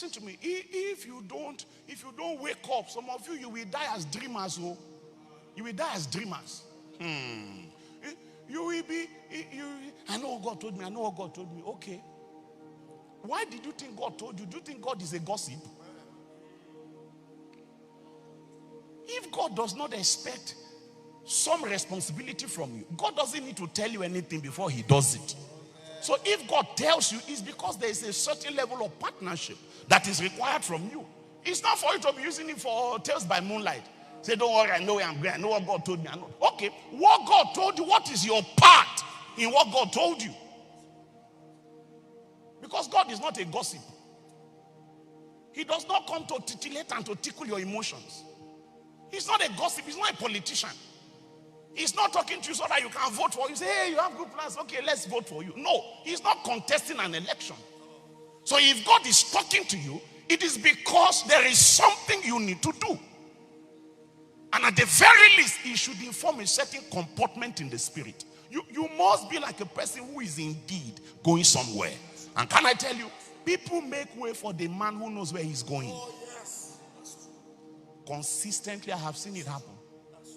listen to me. If you don't wake up, some of you will die as dreamers. Oh, you will die as dreamers. You will be. I know what God told me. I know what God told me. Okay. Why did you think God told you? Do you think God is a gossip? If God does not expect some responsibility from you, God doesn't need to tell you anything before he does it. So if God tells you, it's because there is a certain level of partnership that is required from you. It's not for you to be using it for tales by moonlight. Say, don't worry, I know where I'm going. I know what God told me. I know. Okay, what God told you, what is your part in what God told you? Because God is not a gossip. He does not come to titillate and to tickle your emotions. He's not a gossip. He's not a politician. He's not talking to you so that you can vote for you. Say, hey, you have good plans. Okay, let's vote for you. No, he's not contesting an election. So if God is talking to you, it is because there is something you need to do. And at the very least, he should inform a certain comportment in the spirit. You must be like a person who is indeed going somewhere. And can I tell you, people make way for the man who knows where he's going. Oh, yes. Consistently, I have seen it happen.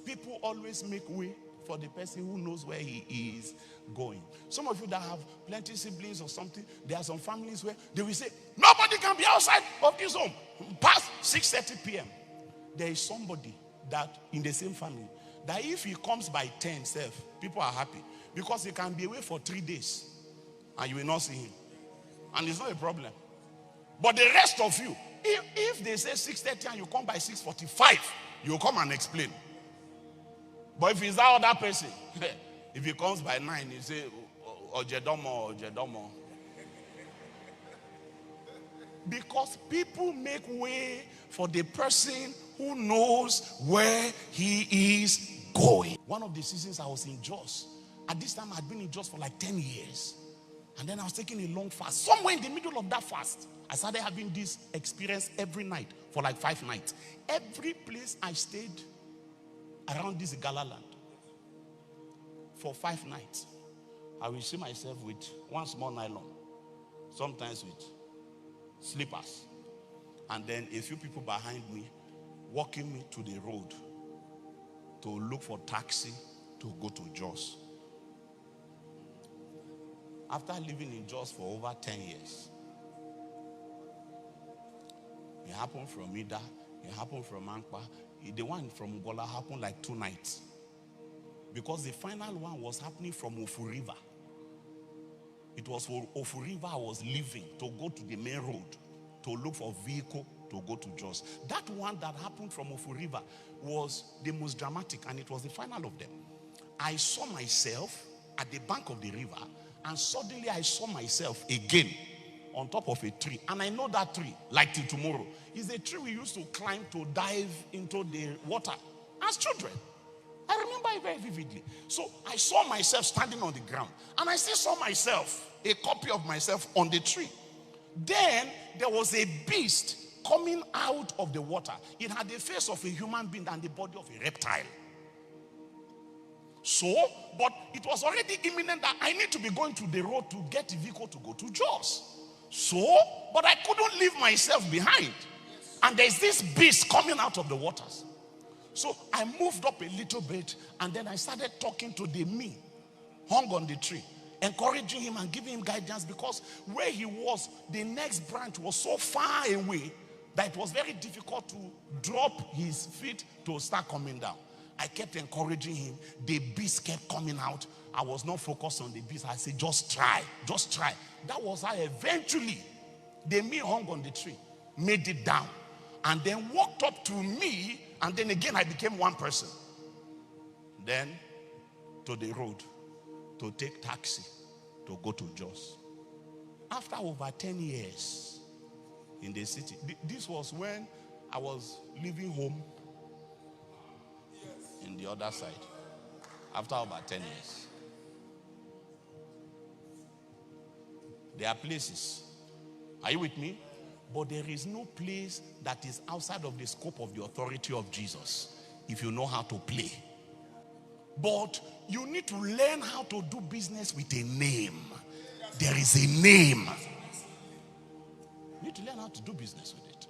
People always make way for the person who knows where he is going. Some of you that have plenty siblings or something, there are some families where they will say, nobody can be outside of this home past 6:30 p.m. There is somebody that in the same family, that if he comes by 10, people are happy. Because he can be away for 3 days and you will not see him. And it's not a problem. But the rest of you, if they say 6:30 and you come by 6:45, you will come and explain. But if it's that other person, if he comes by 9, you say, Ojedomo, Ojedomo. Because people make way for the person who knows where he is going. One of the seasons I was in Jos. At this time, I had been in Jos for like 10 years. And then I was taking a long fast. Somewhere in the middle of that fast, I started having this experience every night for like 5 nights. Every place I stayed around this Gala land for 5 nights, I will see myself with one small nylon, sometimes with slippers, and then a few people behind me walking me to the road to look for taxi to go to Jos. After living in Jos for over 10 years, it happened from Ida, it happened from Ankpa. The one from Gola happened like 2 nights. Because the final one was happening from Ofu River. It was for Ofu River I was leaving to go to the main road to look for a vehicle to go to Jos. That one that happened from Ofu River was the most dramatic, and it was the final of them. I saw myself at the bank of the river, and suddenly I saw myself again on top of a tree. And I know that tree, like till tomorrow, is a tree we used to climb to dive into the water as children. I remember it very vividly. So I saw myself standing on the ground, and I still saw myself, a copy of myself on the tree. Then there was a beast coming out of the water. It had the face of a human being and the body of a reptile. So, but it was already imminent that I need to be going to the road to get a vehicle to go to Jos. So, but I couldn't leave myself behind. And there's this beast coming out of the waters. So I moved up a little bit, and then I started talking to the me hung on the tree, encouraging him and giving him guidance, because where he was, the next branch was so far away that it was very difficult to drop his feet to start coming down. I kept encouraging him. The beast kept coming out. I was not focused on the beast. I said, just try, just try. That was how eventually the me hung on the tree, made it down, and then walked up to me, and then again I became one person. Then to the road to take taxi to go to Jos. After over 10 years in the city, this was when I was leaving home in the other side. After about 10 years. There are places. Are you with me? But there is no place that is outside of the scope of the authority of Jesus if you know how to play. But you need to learn how to do business with a name. There is a name. You need to learn how to do business with it.